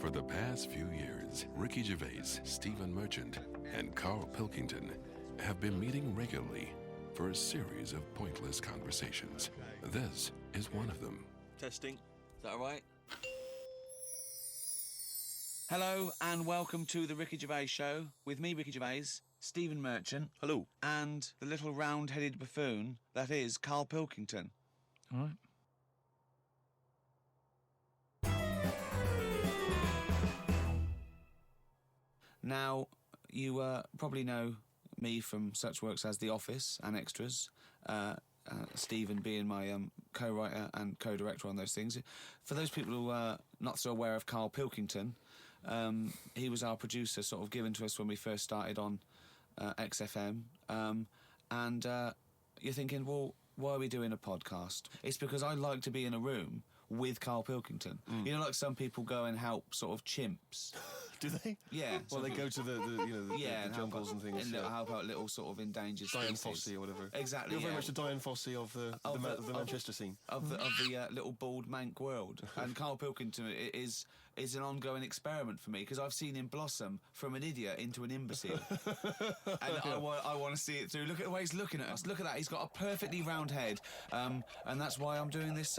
For the past few years, Ricky Gervais, Stephen Merchant, and Carl Pilkington have been meeting regularly for a series of pointless conversations. This is one of them. Testing. Is that all right? Hello and welcome to the Ricky Gervais Show with me, Ricky Gervais, Stephen Merchant. Hello. And the little round-headed buffoon that is Carl Pilkington. All right. Now, you probably know me from such works as The Office and Extras, Stephen being my co-writer and co-director on those things. For those people who are not so aware of Carl Pilkington, he was our producer, sort of given to us when we first started on XFM. And you're thinking, well, why are we doing a podcast? It's because I like to be in a room with Carl Pilkington. You know, like some people go and help sort of chimps. Do they? Yeah. Well, they go to the jungles and things. And help out little sort of endangered Diane species. Fossey or whatever. Exactly. You're very much the Diane Fossey of the Manchester scene. Of the little bald mank world. And Carl Pilkington is an ongoing experiment for me, because I've seen him blossom from an idiot into an imbecile. And I want to see it through. Look at the way he's looking at us. Look at that. He's got a perfectly round head. And that's why I'm doing this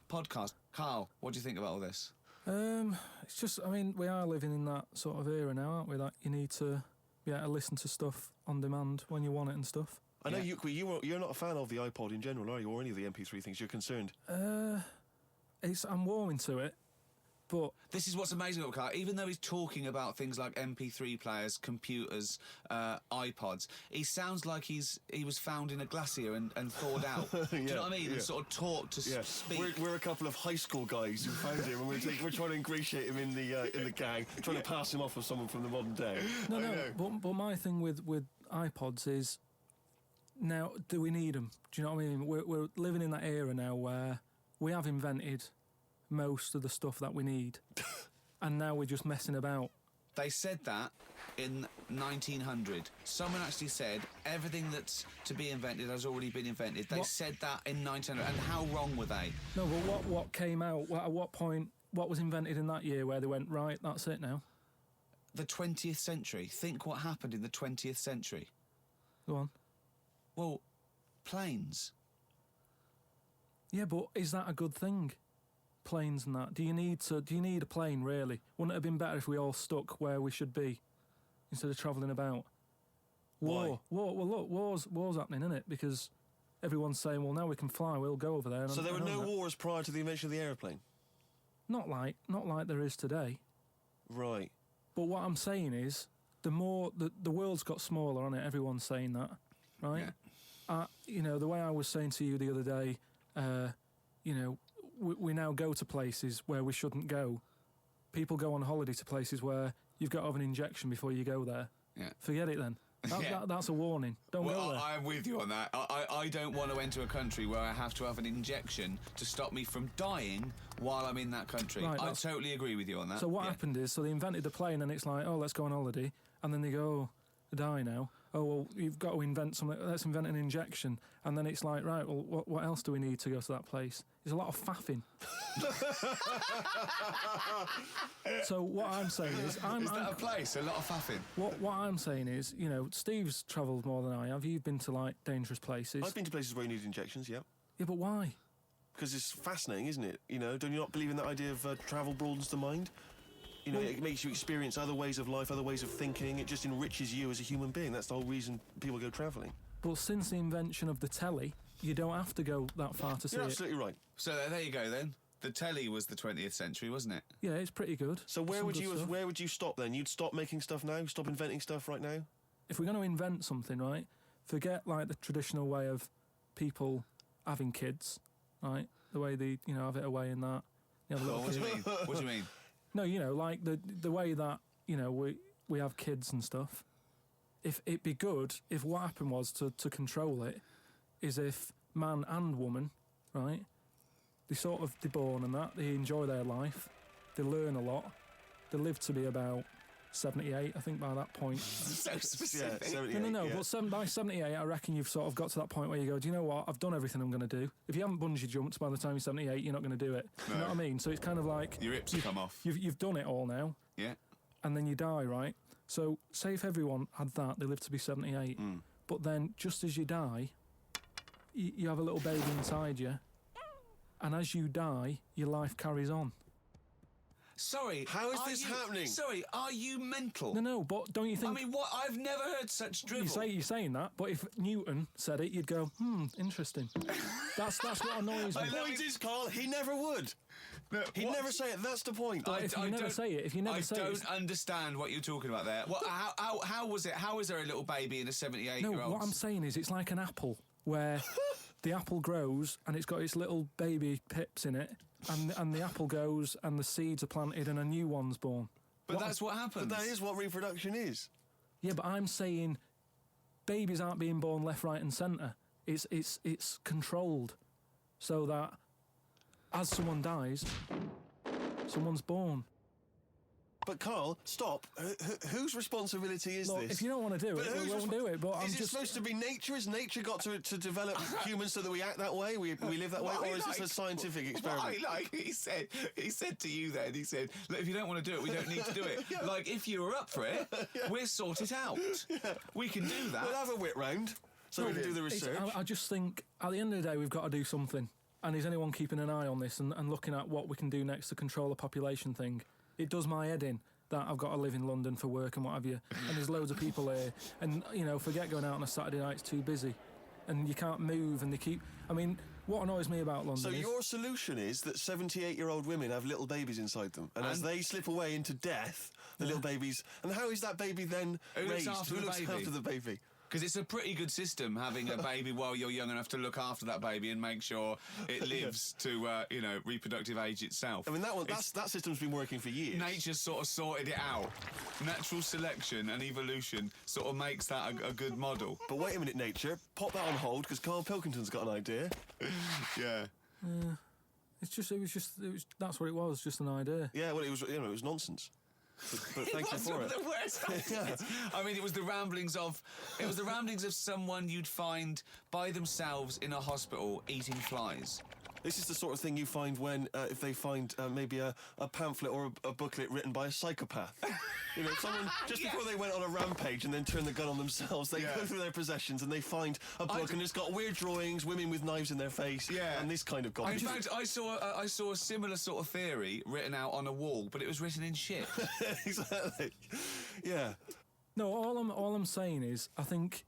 podcast. Carl, what do you think about all this? It's just, I mean, we are living in that sort of era now, aren't we? That you need to be able to listen to stuff on demand when you want it and stuff. I know you're not a fan of the iPod in general, are you? Or any of the MP3 things? You're concerned? I'm warming to it, but This is what's amazing about Carl. Even though he's talking about things like MP3 players, computers, iPods, he sounds like he was found in a glacier and thawed out. Do you know what I mean? And sort of taught to speak. We're a couple of high school guys who found him, and we're trying to ingratiate him in the gang, trying to pass him off as someone from the modern day. No. But my thing with iPods is, now, do we need them? Do you know what I mean? We're living in that era now where we have invented most of the stuff that we need, and now we're just messing about. They said that in 1900. Someone actually said everything that's to be invented has already been invented. They said that in 1900. And how wrong were they? No, but what came out? At what point? What was invented in that year where they went, right, that's it now? The 20th century. Think what happened in the 20th century. Go on. Well, planes. Yeah, but is that a good thing? Planes and that. Do you need a plane, really? Wouldn't it have been better if we all stuck where we should be instead of travelling about? War. Well, look, war's happening, isn't it? Because everyone's saying, well, now we can fly, we'll go over there. So there were no wars prior to the invention of the aeroplane? Not like there is today. Right. But what I'm saying is, the world's got smaller, hasn't it? Everyone's saying that, right? Yeah. The way I was saying to you the other day, we now go to places where we shouldn't go. People go on holiday to places where you've got to have an injection before you go there. Yeah. Forget it then. That's a warning. Don't go there. I'm with you on that. I don't want to enter a country where I have to have an injection to stop me from dying while I'm in that country. Right, I totally agree with you on that. So what happened is, they invented the plane, and it's like, oh, let's go on holiday, and then they go, oh, I die now. Oh, well, you've got to invent something. Let's invent an injection. And then it's like, right, well, what else do we need to go to that place? There's a lot of faffing. So what I'm saying is... Is that a place? A lot of faffing? What I'm saying is, Steve's travelled more than I have. You've been to, like, dangerous places. I've been to places where you need injections, yeah. Yeah, but why? Because it's fascinating, isn't it? Don't you not believe in that idea of travel broadens the mind? It makes you experience other ways of life, other ways of thinking. It just enriches you as a human being. That's the whole reason people go travelling. But since the invention of the telly, you don't have to go that far to see it. You're absolutely right. So there you go then. The telly was the 20th century, wasn't it? Yeah, it's pretty good. So where would you stop then? You'd stop making stuff now? Stop inventing stuff right now? If we're going to invent something, right, forget like the traditional way of people having kids, right? The way they, have it away in that. What do you mean? What do you mean? No, like the way that, we have kids and stuff. If it'd be good if what happened was to control it is if man and woman, right, they're born and that, they enjoy their life, they learn a lot, they live to be about 78, I think, by that point. So specific. Yeah, 78, No. yeah. But by 78, I reckon you've sort of got to that point where you go, do you know what? I've done everything I'm going to do. If you haven't bungee jumped by the time you're 78, you're not going to do it. You know what I mean? So it's kind of like... Your hips come off. You've done it all now. Yeah. And then you die, right? So say if everyone had that, they lived to be 78. But then just as you die, you have a little baby inside you. And as you die, your life carries on. Sorry. How is this happening? Sorry, are you mental? No, but don't you think... I mean, what? I've never heard such drivel. You're saying that, but if Newton said it, you'd go, interesting. That's what annoys me. The point is, Carl, he never would. He'd never say it. That's the point. If you never say it, I don't understand what you're talking about there. What? How was it? How is there a little baby in a 78-year-old? No, what I'm saying is it's like an apple where the apple grows and it's got its little baby pips in it, and the apple goes and the seeds are planted and a new one's born. But that's what happens. But that is what reproduction is. Yeah, but I'm saying babies aren't being born left, right, and centre. It's controlled so that as someone dies, someone's born. But Carl, stop. Whose responsibility is Look, this? if you don't want to do it, we won't do it. But I'm is it just supposed to be nature? Has nature got to develop humans so that we act that way? We live that way? Or is this a scientific experiment? He said to you then, he said, look, if you don't want to do it, we don't need to do it. Like, if you were up for it, we'll sort it out. We can do that. We'll have a whip round so we can do the research. I just think at the end of the day, we've got to do something. And is anyone keeping an eye on this and looking at what we can do next to control the population thing? It does my head in that I've got to live in London for work and what have you. And there's loads of people here. And, forget going out on a Saturday night, it's too busy. And you can't move and they keep... I mean, what annoys me about London So is... your solution is that 78-year-old women have little babies inside them. And as they slip away into death, the little babies... And how is that baby then raised? Who looks after the baby? Because it's a pretty good system having a baby while you're young enough to look after that baby and make sure it lives to, reproductive age itself. I mean, that system's been working for years. Nature's sort of sorted it out. Natural selection and evolution sort of makes that a good model. But wait a minute, nature. Pop that on hold, because Carl Pilkington's got an idea. Yeah. That's what it was, just an idea. Yeah, well, it was nonsense. But thank you for it. The worst I mean, it was the ramblings of someone you'd find by themselves in a hospital eating flies. This is the sort of thing you find when, if they find maybe a pamphlet or a booklet written by a psychopath. Someone, just before they went on a rampage and then turned the gun on themselves, they go through their possessions and they find a book and it's got weird drawings, women with knives in their face, and this kind of garbage. In fact, I saw a similar sort of theory written out on a wall, but it was written in shit. Exactly. Yeah. No, all I'm saying is, I think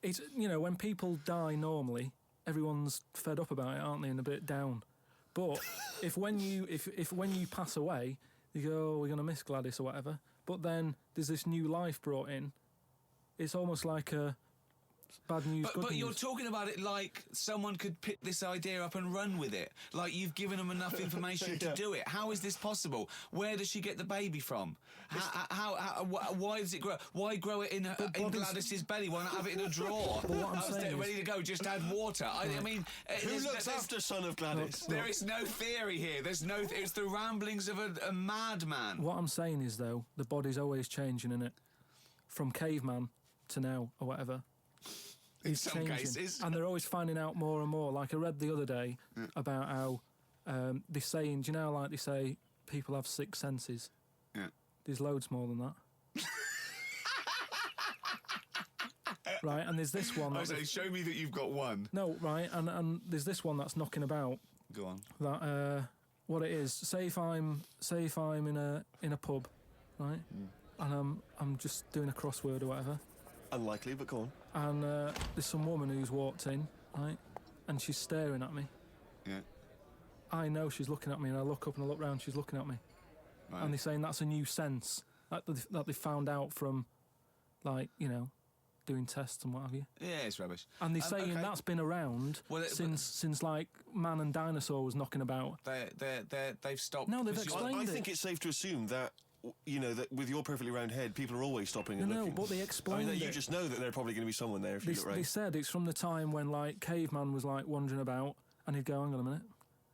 it's, when people die normally, everyone's fed up about it, aren't they, and a bit down. But if when you pass away, you go, oh, we're going to miss Gladys or whatever, but then there's this new life brought in, it's almost like a bad news, good But news. you're talking about it like someone could pick this idea up and run with it. Like you've given them enough information to do it. How is this possible? Where does she get the baby from? Why does it grow? Why grow it in Gladys's belly? Why not have it in a drawer? But what I'm saying ready to go, just add water. I mean... Who looks after son of Gladys? There is no theory here. It's the ramblings of a madman. What I'm saying is, though, the body's always changing, innit? From caveman to now, or whatever. In some cases. And they're always finding out more and more. Like I read the other day about how they're saying, do you know, like they say, people have 6 senses? Yeah. There's loads more than that. Right, and there's this one... I say, show me that you've got one. No, right, and there's this one that's knocking about. Go on. That, what it is, say if I'm in a pub, right, and I'm just doing a crossword or whatever. Unlikely, but go on. And there's some woman who's walked in, right, and she's staring at me. Yeah. I know she's looking at me, and I look up and I look round, she's looking at me. Right. And they're saying that's a new sense that they found out from, like, doing tests and what have you. Yeah, it's rubbish. And they're saying that's been around since like man and dinosaur was knocking about. They've stopped. No, they've explained I it. think it's safe to assume that, that with your perfectly round head, people are always stopping and looking. No, but they explained you it. just know that there's probably going to be someone there if you look right. They said it's from the time when, like, caveman was, like, wandering about, and he'd go, hang on a minute,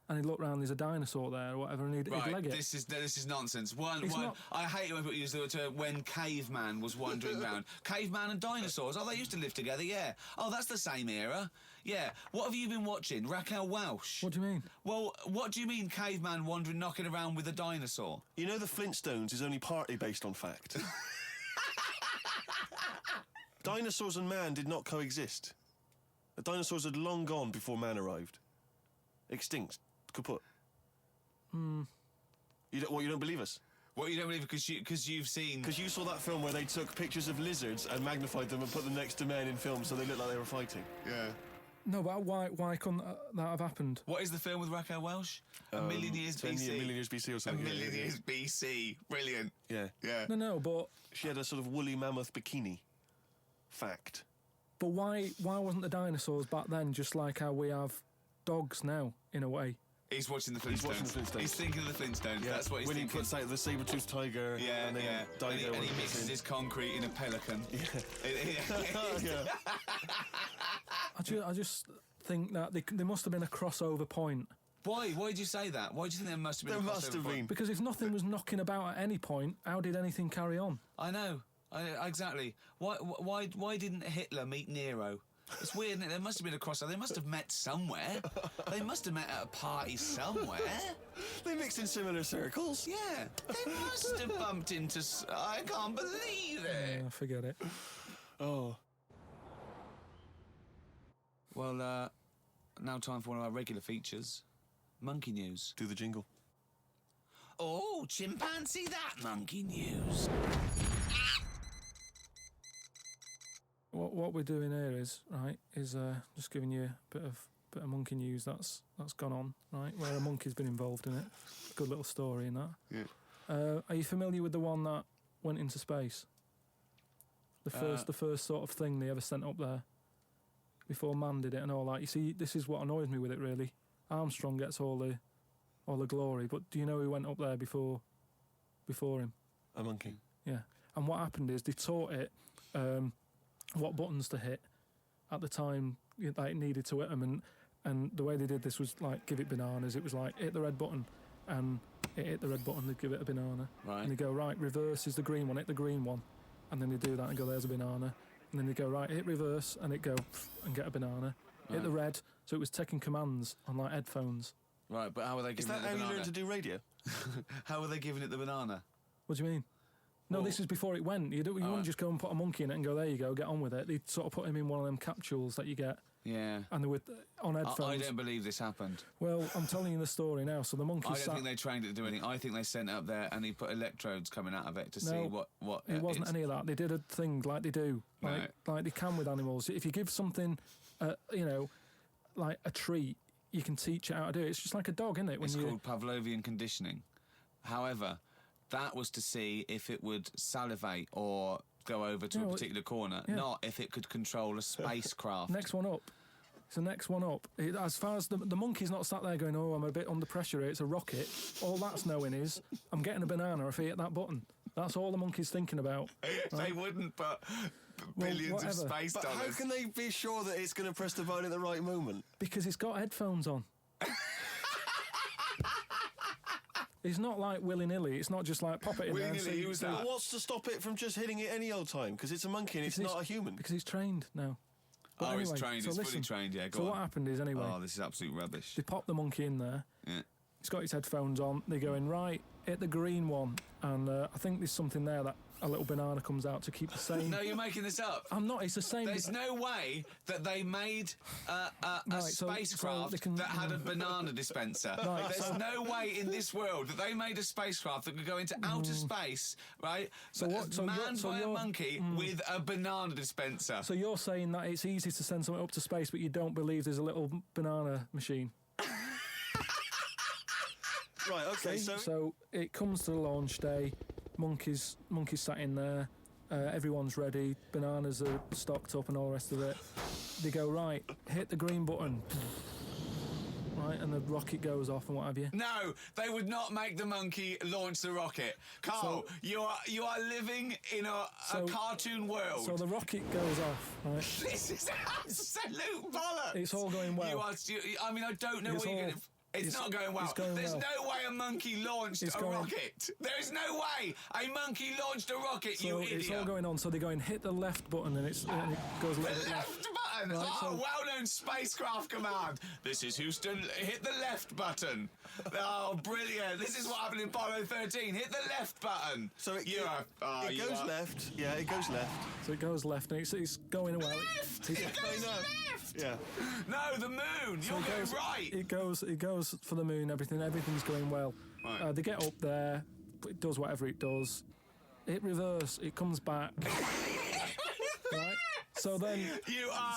and he'd look round, there's a dinosaur there or whatever, and he'd leg it. This is nonsense. One. Not- I hate it when people use the term when caveman was wandering round. Caveman and dinosaurs. Oh, they used to live together. Yeah. Oh, that's the same era. Yeah. What have you been watching? Raquel Welch. What do you mean? Well, what do you mean caveman wandering, knocking around with a dinosaur? You know the Flintstones is only partly based on fact. Dinosaurs and man did not coexist. The dinosaurs had long gone before man arrived. Extinct. Kaput. You don't believe us? What, you don't believe because you've seen... Because you saw that film where they took pictures of lizards and magnified them and put them next to men in films so they looked like they were fighting. Yeah. No, but why couldn't that have happened? What is the film with Raquel Welch? A Million Years BC. A Million Years BC or A something. Million Years BC. Brilliant. Yeah. Yeah. No, but She had a sort of woolly mammoth bikini. Fact. but why wasn't the dinosaurs back then just like how we have dogs now, in a way? He's watching the Flintstones. He's watching the Flintstones. He's thinking of the Flintstones. Yeah. That's what he's when thinking. When he puts out the saber-toothed tiger and then Dido and he puts mixes in. his concrete in a pelican. Yeah. I just think that there must have been a crossover point. Why? Why did you say that? Why do you think there must have been There a must crossover have point? been. Because if nothing was knocking about at any point, how did anything carry on? I know. Exactly. Why didn't Hitler meet Nero? It's weird, isn't it? There must have been a crossover. They must have met somewhere. They must have met at a party somewhere. They mixed in similar circles. Yeah. They must have bumped into... I can't believe it. Forget it. Oh. Well, now time for one of our regular features. Monkey news. Do the jingle. Oh, chimpanzee that monkey news. What we're doing here is just giving you a bit of monkey news that's gone on, right? Where a monkey's been involved in it. Good little story in that. Yeah. Are you familiar with the one that went into space? The first sort of thing they ever sent up there before man did it and all that. You see, this is what annoys me with it really. Armstrong gets all the glory, but do you know who went up there before him? A monkey. Yeah. And what happened is they taught it what buttons to hit at the time it needed to hit them, and the way they did this was like give it bananas. It was like hit the red button, and it hit the red button, they'd give it a banana. Right. And they go, right, reverse is the green one, hit the green one, and then they do that and go, there's a banana. And then they go, right, hit reverse, and it go and get a banana. Right. Hit the red, so it was taking commands on like headphones. Right, but how are they Is giving that it the how you banana? learn to do radio? How are they giving it the banana? What do you mean? No, Well- this is before it went. You wouldn't just go and put a monkey in it and go, there you go, get on with it. They'd sort of put him in one of them capsules that you get, Yeah. and they were on headphones. I don't believe this happened. Well, I'm telling you the story now. So the monkey I don't sat... think they trained it to do anything. I think they sent it up there and he put electrodes coming out of it to see No, what It wasn't it's- any of that. They did a thing like they do, Right. like they can with animals. If you give something, like a treat, you can teach it how to do it. It's just like a dog, isn't it? It's called Pavlovian conditioning. However, that was to see if it would salivate or go over to a particular corner, not if it could control a spacecraft. Next one up. It's the next one up. As far as the monkey's not sat there going, oh, I'm a bit under pressure here, it's a rocket. All that's knowing is, I'm getting a banana if I hit that button. That's all the monkey's thinking about. They wouldn't put billions of whatever. space But dollars. how can they be sure that it's going to press the button at the right moment? Because he's got headphones on. It's not like willy-nilly. It's not just like pop it in there and Willy-nilly, see. who's But that? what's to stop it from just hitting it any old time? Because it's a monkey and it's Because not a human. Because he's trained now. But Oh, it's anyway, trained. so It's fully listen. trained. Yeah, go So on. what happened is, anyway, Oh, this is absolute rubbish. they pop the monkey in there. Yeah. He's got his headphones on. They're going, right, hit the green one. And I think there's something there that a little banana comes out to keep the same. No, you're making this up. I'm not. It's the same. There's no way that they made a Right, so spacecraft they can- that had a banana dispenser. Right, There's so- no way in this world that they made a spacecraft that could go into outer space, right? So what- so manned you're- so by a you're- monkey with a banana dispenser. So you're saying that it's easy to send something up to space, but you don't believe there's a little banana machine. Right, okay, So it comes to the launch day. Monkeys sat in there. Everyone's ready. Bananas are stocked up and all the rest of it. They go, right, hit the green button. Right, and the rocket goes off and what have you. No, they would not make the monkey launch the rocket. Carl, you are living in a cartoon world. So the rocket goes off, right? This is absolute bollocks. It's all going well. I mean, I don't know It's what you're all, going to... It's not going well. It's going There's well. no way a monkey launched a rocket. There is no way a monkey launched a rocket, you idiot. It's all going on. So they're going, hit the left button, and it goes a little bit left. Left button. Right, so- Well-known spacecraft command. This is Houston. Hit the left button. Oh, brilliant! This is what happened in Apollo 13. Hit the left button. So it You goes are- left. Yeah, it goes left. So it goes left, and it's going well. Left. It goes left. Yeah. No, the moon. You're going right. It goes for the moon. Everything's going well. Right. They get up there. It does whatever it does. It reverse. It comes back. Right. So then You are,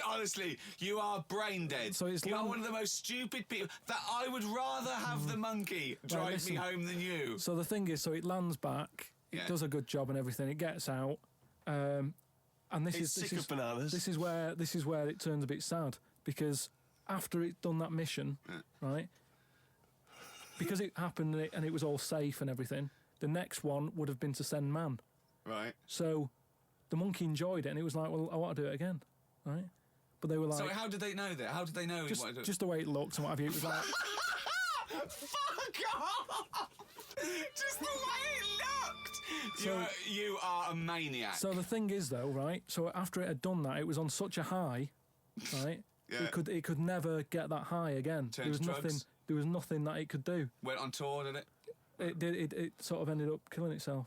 honestly, you are brain dead. So it's you are long- one of the most stupid people. That I would rather have the monkey drive listen. me home than you. So the thing is, so it lands back. It Yeah. does a good job and everything. It gets out, and It's sick of bananas. This is where it turns a bit sad, because after it done that mission, right? Because it happened and it was all safe and everything. The next one would have been to send man. Right. So the monkey enjoyed it, and it was like, well, I want to do it again, right? But they were like, So how did they know that? How did they know? just the way it looked and what have you. It was like, Fuck off! Just the way it looked. So- you are a maniac. so the thing is though, right? So after it had done that, it was on such a high, right? Yeah. It could never get that high again. Turned to drugs? There was nothing that it could do. Went on tour, did it? It sort of ended up killing itself.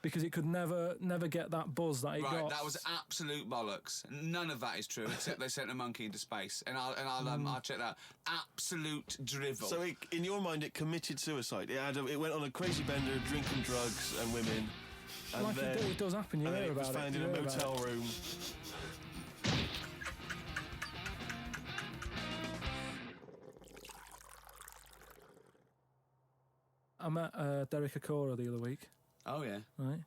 Because it could never get that buzz that it got. Right, that was absolute bollocks. None of that is true, except they sent a monkey into space, and I'll check that. Absolute drivel. So in your mind, it committed suicide. It went on a crazy bender, drinking drugs and women. And like then, it does happen. You and then hear it was about found it. in you a hear about motel it. room. I met Derek Okora the other week, oh yeah. right?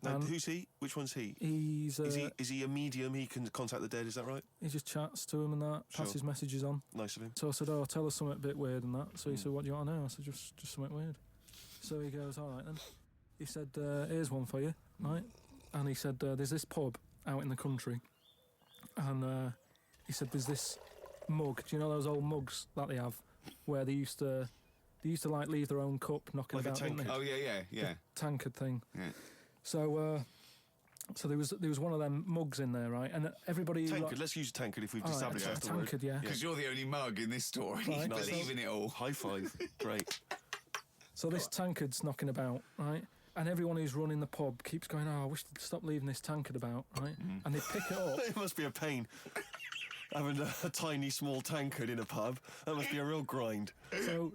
Now, And who's he? Which one's he? he's Is he a medium? He can contact the dead. Is that right? he just chats to him and that, Sure. passes messages on. Nice of him. So I said, "Oh, tell us something a bit weird and that." So he said, "What do you want to know?" I said, "Just something weird." So he goes, "All right then." He said, "Here's one for you, right?" And he said, "There's this pub out in the country, and he said there's this mug. Do you know those old mugs that they have, where they used to like leave their own cup knocking Like a about, didn't they? Oh yeah. Tankard thing. Yeah. So there was one of them mugs in there, right? And everybody Tankard. Let's use tankard if we've All right, established a that's the word. tankard, yeah. Because you're the only mug in this story. Right, You believe in it all. High five. Great. So this tankard's knocking about, right? And everyone who's running the pub keeps going, "Oh, I wish they'd stop leaving this tankard about," right? And they pick it up. It must be a pain. Having a tiny, small tankard in a pub. That must be a real grind.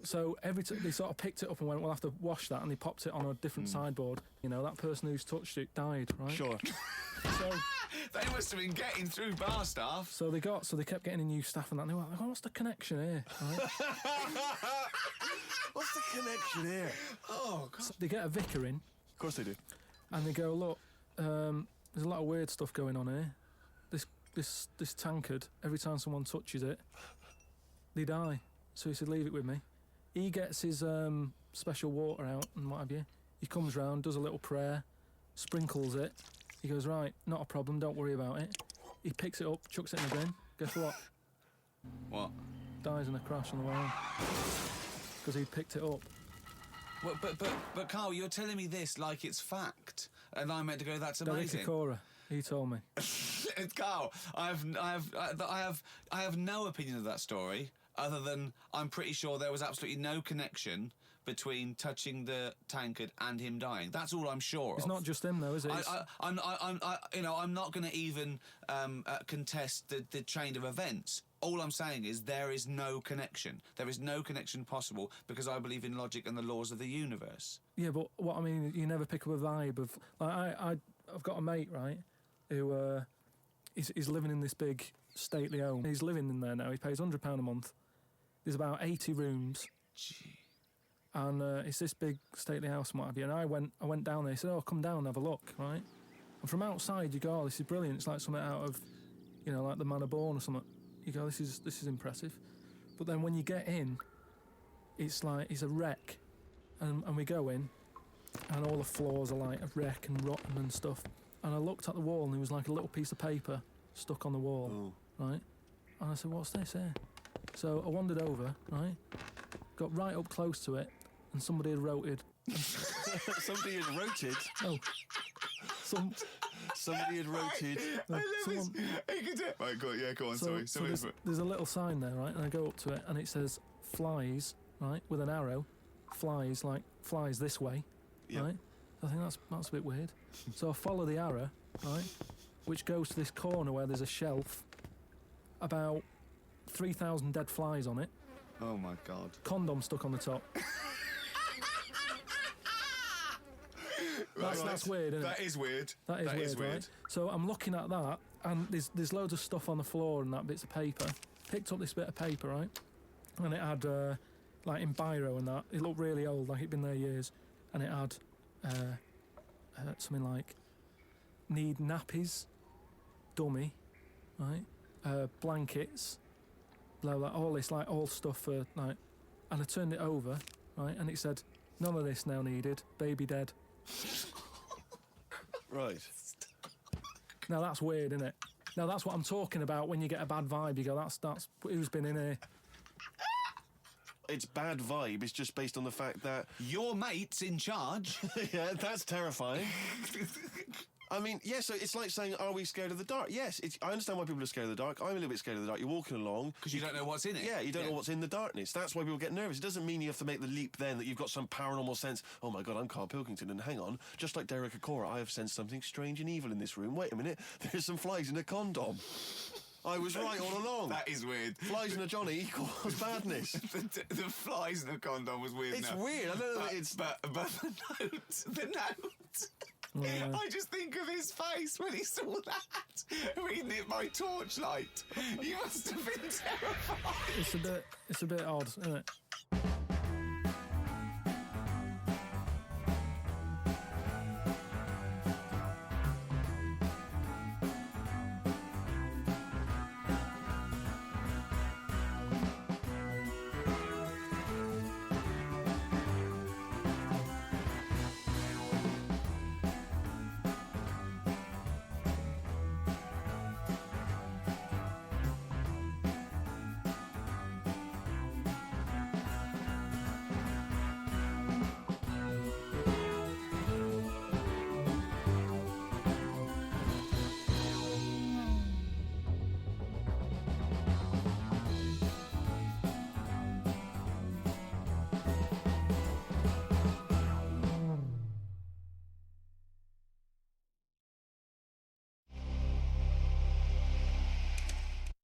So every they sort of picked it up and went, "We'll have to wash that," and they popped it on a different sideboard. You know, that person who's touched it died, right? Sure. So They must have been getting through bar staff. so they kept getting in new staff and that. And they were like, "Oh, what's the connection here?" Right? What's the connection here? Oh God. So they get a vicar in Of course they do. and they go, "Look, there's a lot of weird stuff going on here. This tankard, every time someone touches it, they die." So he said, "Leave it with me." He gets his special water out and what have you. He comes round, does a little prayer, sprinkles it. He goes, "Right, not a problem, don't worry about it." He picks it up, chucks it in the bin. Guess what? What? Dies in a crash on the way home. Because he picked it up. Well, but Carl, you're telling me this like it's fact, and I'm meant to go, "That's Derek amazing." Okora, he told me. Carl, I have no opinion of that story other than I'm pretty sure there was absolutely no connection between touching the tankard and him dying. That's all I'm sure It's of. not just him though, is it? I'm not going to even contest the chain of events. All I'm saying is there is no connection. There is no connection possible because I believe in logic and the laws of the universe. Yeah, but what I mean, you never pick up a vibe of like I've got a mate, right, who he's living in this big stately home. He's living in there now. He pays £100 a month. There's about 80 rooms, Gee. and it's this big stately house and what have you. And I went down there. He said, "Oh, come down and have a look," right? And from outside, you go, "Oh, this is brilliant. It's like something out of, you know, like the Man of Born or something." You go, "This is impressive." But then when you get in, it's like it's a wreck, and we go in, and all the floors are like a wreck and rotten and stuff. And I looked at the wall, and there was like a little piece of paper stuck on the wall, Oh. right? And I said, "What's this here?" So I wandered over, right? Got right up close to it, and somebody had roted. Somebody had roted. Oh, Somebody had roted. Right, go on, So sorry. there's a little sign there, right? And I go up to it, and it says flies, right, with an arrow. Flies this way, Yep. right? I think that's a bit weird. So I follow the arrow, right, which goes to this corner where there's a shelf, about 3,000 dead flies on it, Oh my God. condom stuck on the top. That's weird, isn't it? That is weird. That is weird, right? So I'm looking at that, and there's loads of stuff on the floor and that, bits of paper. Picked up this bit of paper, right? And it had, like in biro and that, it looked really old, like it'd been there years. And it had something like, need nappies, dummy, right? Blankets, blah, blah, all this, like, all stuff for, like... And I turned it over, right? And it said, none of this now needed, baby dead. Right. Now that's weird, isn't it? Now that's what I'm talking about when you get a bad vibe. You go, that's who's been in here? It's bad vibe. It's just based on the fact that... Your mate's in charge. Yeah, that's terrifying. I mean, yeah, so it's like saying, are we scared of the dark? Yes, I understand why people are scared of the dark. I'm a little bit scared of the dark. You're walking along... Because you don't know what's in it. Yeah, you don't know what's in the darkness. That's why people get nervous. It doesn't mean you have to make the leap then that you've got some paranormal sense. Oh, my God, I'm Carl Pilkington, and hang on. Just like Derek Acora, I have sensed something strange and evil in this room. Wait a minute, there's some flies in a condom. I was right all along. That is weird. Flies in a Johnny equals badness. The flies in the condom was weird. It's now. weird. I don't know. But the note. Yeah. I just think of his face when he saw that, reading it by torchlight. You must have been terrified. It's a bit odd, isn't it?